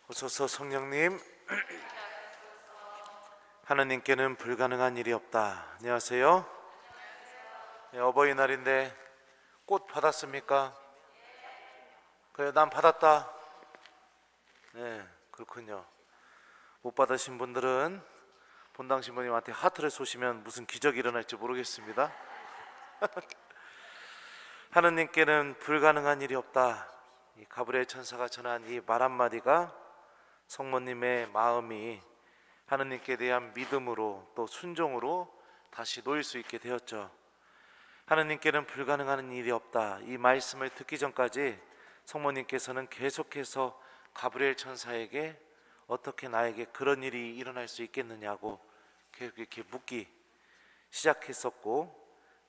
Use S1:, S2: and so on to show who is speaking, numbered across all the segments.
S1: 오소서 성령님. 하나님께는 불가능한 일이 없다. 안녕하세요. 네, 어버이날인데 꽃 받았습니까? 그래, 난 받았다. 네, 그렇군요. 못 받으신 분들은 본당 신부님한테 하트를 쏘시면 무슨 기적이 일어날지 모르겠습니다. 하나님께는 불가능한 일이 없다. 이 가브리엘 천사가 전한 이 말 한마디가 성모님의 마음이 하나님께 대한 믿음으로 또 순종으로 다시 놓일 수 있게 되었죠. 하나님께는 불가능한 일이 없다. 이 말씀을 듣기 전까지 성모님께서는 계속해서 가브리엘 천사에게 어떻게 나에게 그런 일이 일어날 수 있겠느냐고 계속 이렇게 묻기 시작했었고,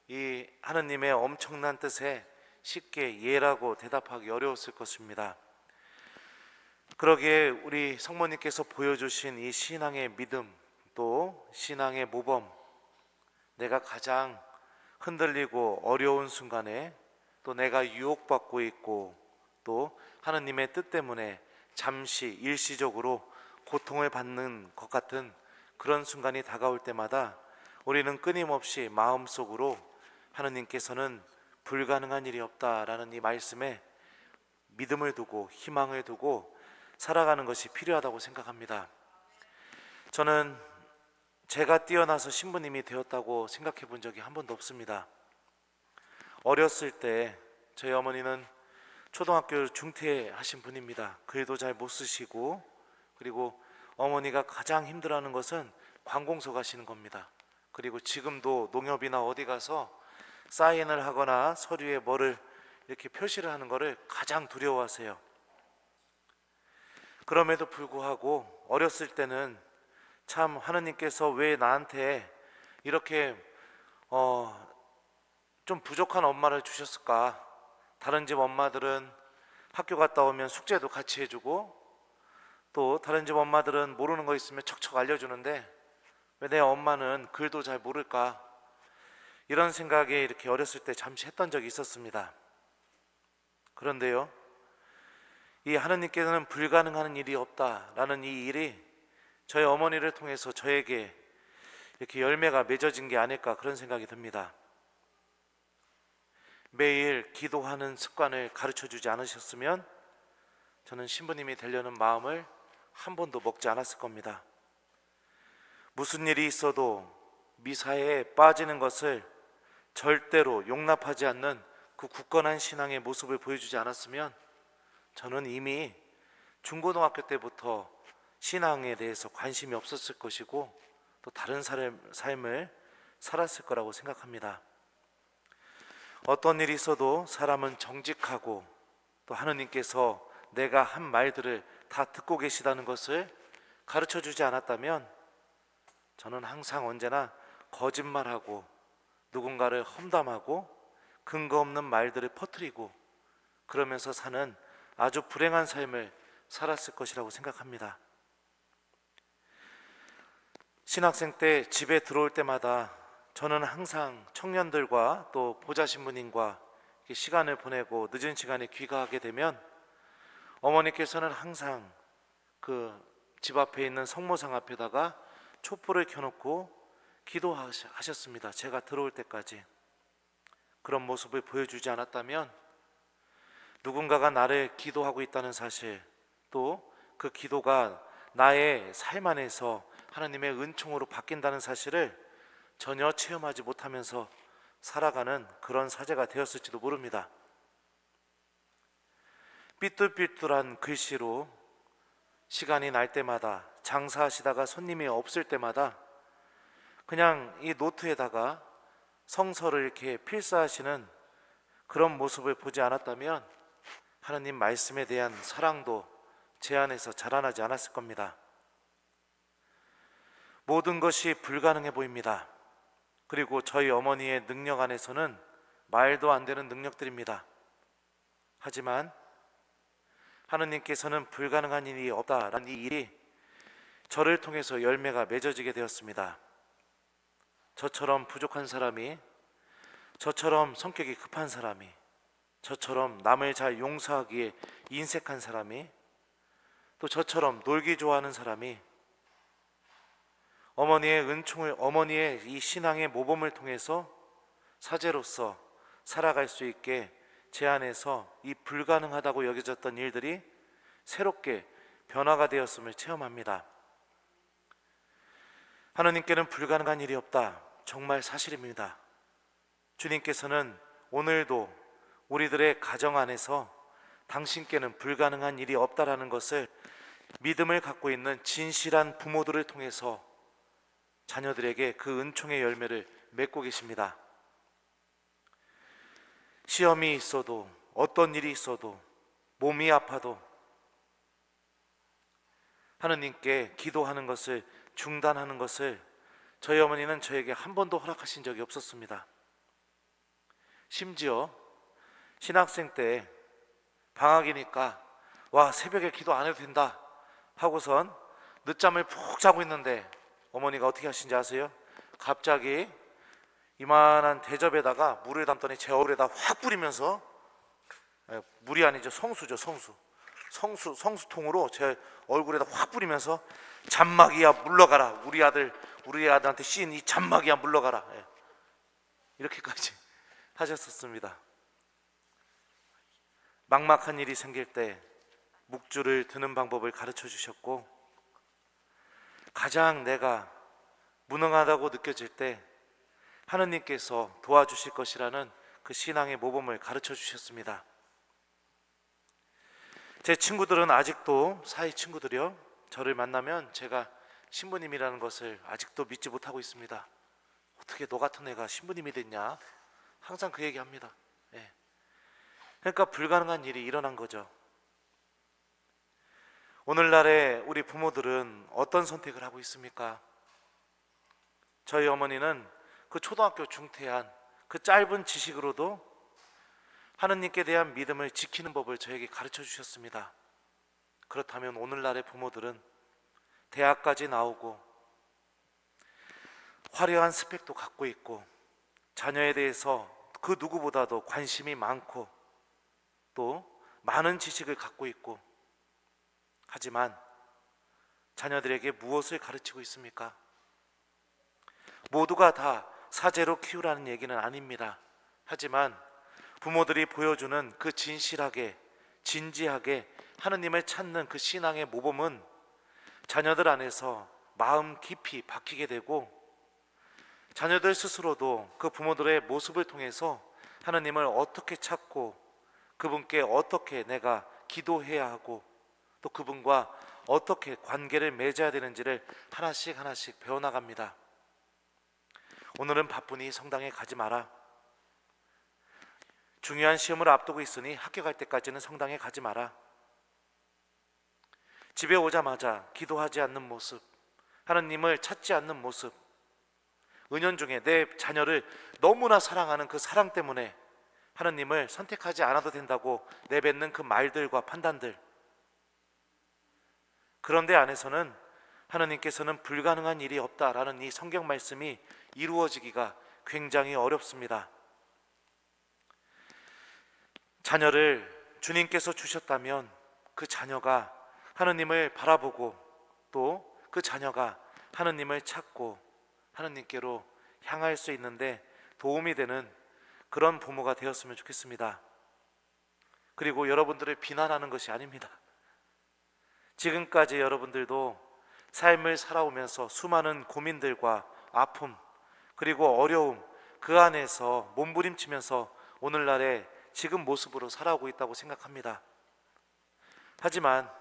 S1: 이 하나님의 엄청난 뜻에 쉽게 예라고 대답하기 어려웠을 것입니다. 그러기에 우리 성모님께서 보여주신 이 신앙의 믿음, 또 신앙의 모범, 내가 가장 흔들리고 어려운 순간에 또 내가 유혹받고 있고 또 하나님의 뜻 때문에 잠시 일시적으로 고통을 받는 것 같은 그런 순간이 다가올 때마다 우리는 끊임없이 마음속으로 하나님께서는 불가능한 일이 없다라는 이 말씀에 믿음을 두고 희망을 두고 살아가는 것이 필요하다고 생각합니다. 저는 제가 뛰어나서 신부님이 되었다고 생각해 본 적이 한 번도 없습니다. 어렸을 때 저희 어머니는 초등학교 중퇴하신 분입니다. 글도 잘 못 쓰시고, 그리고 어머니가 가장 힘들어하는 것은 관공서 가시는 겁니다. 그리고 지금도 농협이나 어디 가서 사인을 하거나 서류에 뭐를 이렇게 표시를 하는 것을 가장 두려워하세요. 그럼에도 불구하고 어렸을 때는 참 하나님께서 왜 나한테 이렇게 좀 부족한 엄마를 주셨을까? 다른 집 엄마들은 학교 갔다 오면 숙제도 같이 해주고, 또 다른 집 엄마들은 모르는 거 있으면 척척 알려주는데 왜 내 엄마는 글도 잘 모를까? 이런 생각에 이렇게 어렸을 때 잠시 했던 적이 있었습니다. 그런데요, 이 하나님께서는 불가능한 일이 없다라는 이 일이 저희 어머니를 통해서 저에게 이렇게 열매가 맺어진 게 아닐까, 그런 생각이 듭니다. 매일 기도하는 습관을 가르쳐 주지 않으셨으면 저는 신부님이 되려는 마음을 한 번도 먹지 않았을 겁니다. 무슨 일이 있어도 미사에 빠지는 것을 절대로 용납하지 않는 그 굳건한 신앙의 모습을 보여주지 않았으면 저는 이미 중고등학교 때부터 신앙에 대해서 관심이 없었을 것이고 또 다른 삶을 살았을 거라고 생각합니다. 어떤 일이 있어도 사람은 정직하고 또 하느님께서 내가 한 말들을 다 듣고 계시다는 것을 가르쳐 주지 않았다면 저는 항상 언제나 거짓말하고 누군가를 험담하고 근거 없는 말들을 퍼뜨리고 그러면서 사는 아주 불행한 삶을 살았을 것이라고 생각합니다. 신학생 때 집에 들어올 때마다 저는 항상 청년들과 또 보좌 신부님과 시간을 보내고 늦은 시간에 귀가하게 되면 어머니께서는 항상 그 집 앞에 있는 성모상 앞에다가 촛불을 켜놓고 기도하셨습니다. 제가 들어올 때까지. 그런 모습을 보여주지 않았다면 누군가가 나를 기도하고 있다는 사실, 또 그 기도가 나의 삶 안에서 하나님의 은총으로 바뀐다는 사실을 전혀 체험하지 못하면서 살아가는 그런 사제가 되었을지도 모릅니다. 삐뚤삐뚤한 글씨로 시간이 날 때마다, 장사하시다가 손님이 없을 때마다 그냥 이 노트에다가 성서를 이렇게 필사하시는 그런 모습을 보지 않았다면 하나님 말씀에 대한 사랑도 제 안에서 자라나지 않았을 겁니다. 모든 것이 불가능해 보입니다. 그리고 저희 어머니의 능력 안에서는 말도 안 되는 능력들입니다. 하지만 하느님께서는 불가능한 일이 없다라는 이 일이 저를 통해서 열매가 맺어지게 되었습니다. 저처럼 부족한 사람이, 저처럼 성격이 급한 사람이, 저처럼 남을 잘 용서하기에 인색한 사람이, 또 저처럼 놀기 좋아하는 사람이 어머니의 이 신앙의 모범을 통해서 사제로서 살아갈 수 있게 제 안에서 이 불가능하다고 여겨졌던 일들이 새롭게 변화가 되었음을 체험합니다. 하나님께는 불가능한 일이 없다. 정말 사실입니다. 주님께서는 오늘도 우리들의 가정 안에서 당신께는 불가능한 일이 없다라는 것을 믿음을 갖고 있는 진실한 부모들을 통해서 자녀들에게 그 은총의 열매를 맺고 계십니다. 시험이 있어도, 어떤 일이 있어도, 몸이 아파도 하느님께 기도하는 것을 중단하는 것을 저희 어머니는 저에게 한 번도 허락하신 적이 없었습니다. 심지어 신학생 때 방학이니까 와, 새벽에 기도 안 해도 된다 하고선 늦잠을 푹 자고 있는데 어머니가 어떻게 하신지 아세요? 갑자기 이만한 대접에다가 물을 담더니 제 얼굴에다 확 뿌리면서, 물이 아니죠, 성수죠, 성수통으로 제 얼굴에다 확 뿌리면서 잔막이야 물러가라, 우리 아들한테 씌인 이 잔막이야 물러가라, 이렇게까지 하셨었습니다. 막막한 일이 생길 때 묵주를 드는 방법을 가르쳐 주셨고, 가장 내가 무능하다고 느껴질 때 하느님께서 도와주실 것이라는 그 신앙의 모범을 가르쳐 주셨습니다. 제 친구들은 아직도, 사이 친구들이요, 저를 만나면 제가 신부님이라는 것을 아직도 믿지 못하고 있습니다. 어떻게 너 같은 애가 신부님이 됐냐, 항상 그 얘기합니다. 그러니까 불가능한 일이 일어난 거죠. 오늘날의 우리 부모들은 어떤 선택을 하고 있습니까? 저희 어머니는 그 초등학교 중퇴한 그 짧은 지식으로도 하느님께 대한 믿음을 지키는 법을 저에게 가르쳐 주셨습니다. 그렇다면 오늘날의 부모들은 대학까지 나오고 화려한 스펙도 갖고 있고 자녀에 대해서 그 누구보다도 관심이 많고 또 많은 지식을 갖고 있고, 하지만 자녀들에게 무엇을 가르치고 있습니까? 모두가 다 사제로 키우라는 얘기는 아닙니다. 하지만 부모들이 보여주는 그 진실하게, 진지하게 하느님을 찾는 그 신앙의 모범은 자녀들 안에서 마음 깊이 박히게 되고, 자녀들 스스로도 그 부모들의 모습을 통해서 하느님을 어떻게 찾고 그분께 어떻게 내가 기도해야 하고 또 그분과 어떻게 관계를 맺어야 되는지를 하나씩 배워나갑니다. 오늘은 바쁘니 성당에 가지 마라. 중요한 시험을 앞두고 있으니 학교 갈 때까지는 성당에 가지 마라. 집에 오자마자 기도하지 않는 모습, 하나님을 찾지 않는 모습, 은연중에 내 자녀를 너무나 사랑하는 그 사랑 때문에 하나님을 선택하지 않아도 된다고 내뱉는 그 말들과 판단들, 그런데 안에서는 하나님께서는 불가능한 일이 없다라는 이 성경 말씀이 이루어지기가 굉장히 어렵습니다. 자녀를 주님께서 주셨다면 그 자녀가 하나님을 바라보고 또 그 자녀가 하나님을 찾고 하나님께로 향할 수 있는데 도움이 되는 그런 부모가 되었으면 좋겠습니다. 그리고 여러분들을 비난하는 것이 아닙니다. 지금까지 여러분들도 삶을 살아오면서 수많은 고민들과 아픔 그리고 어려움 그 안에서 몸부림치면서 오늘날의 지금 모습으로 살아오고 있다고 생각합니다. 하지만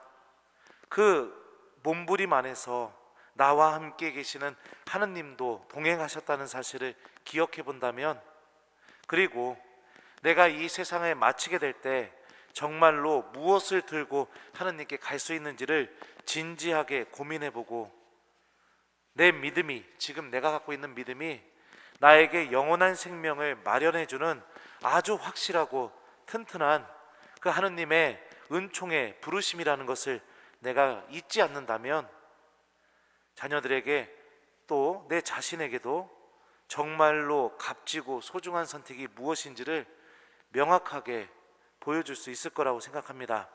S1: 그 몸부림 안에서 나와 함께 계시는 하느님도 동행하셨다는 사실을 기억해 본다면, 그리고 내가 이 세상에 마치게 될 때 정말로 무엇을 들고 하느님께 갈 수 있는지를 진지하게 고민해보고, 내 믿음이, 지금 내가 갖고 있는 믿음이 나에게 영원한 생명을 마련해주는 아주 확실하고 튼튼한 그 하느님의 은총의 부르심이라는 것을 내가 잊지 않는다면 자녀들에게 또 내 자신에게도 정말로 값지고 소중한 선택이 무엇인지를 명확하게 보여줄 수 있을 거라고 생각합니다.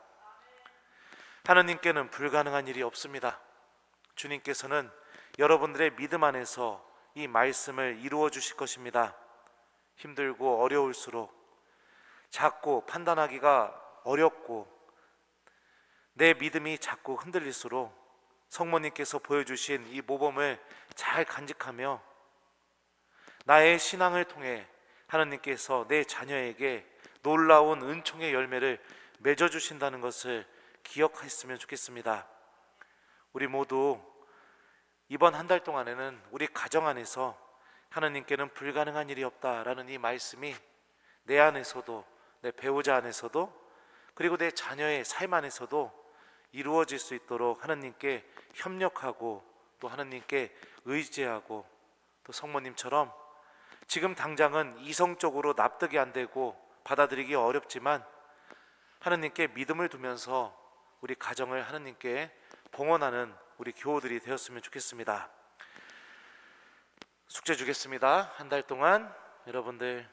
S1: 하나님께는 불가능한 일이 없습니다. 주님께서는 여러분들의 믿음 안에서 이 말씀을 이루어 주실 것입니다. 힘들고 어려울수록, 자꾸 판단하기가 어렵고 내 믿음이 자꾸 흔들릴수록 성모님께서 보여주신 이 모범을 잘 간직하며 나의 신앙을 통해 하나님께서 내 자녀에게 놀라운 은총의 열매를 맺어주신다는 것을 기억했으면 좋겠습니다. 우리 모두 이번 한 달 동안에는 우리 가정 안에서 하나님께는 불가능한 일이 없다라는 이 말씀이 내 안에서도, 내 배우자 안에서도, 그리고 내 자녀의 삶 안에서도 이루어질 수 있도록 하나님께 협력하고 또 하나님께 의지하고, 또 성모님처럼 지금 당장은 이성적으로 납득이 안 되고 받아들이기 어렵지만 하나님께 믿음을 두면서 우리 가정을 하나님께 봉헌하는 우리 교우들이 되었으면 좋겠습니다. 숙제 주겠습니다. 한 달 동안 여러분들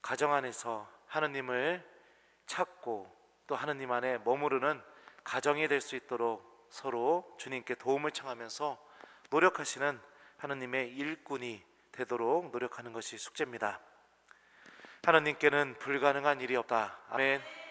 S1: 가정 안에서 하나님을 찾고 또 하나님 안에 머무르는 가정이 될 수 있도록 서로 주님께 도움을 청하면서 노력하시는 하나님의 일꾼이 되도록 노력하는 것이 숙제입니다. 하나님께는 불가능한 일이 없다. 아멘.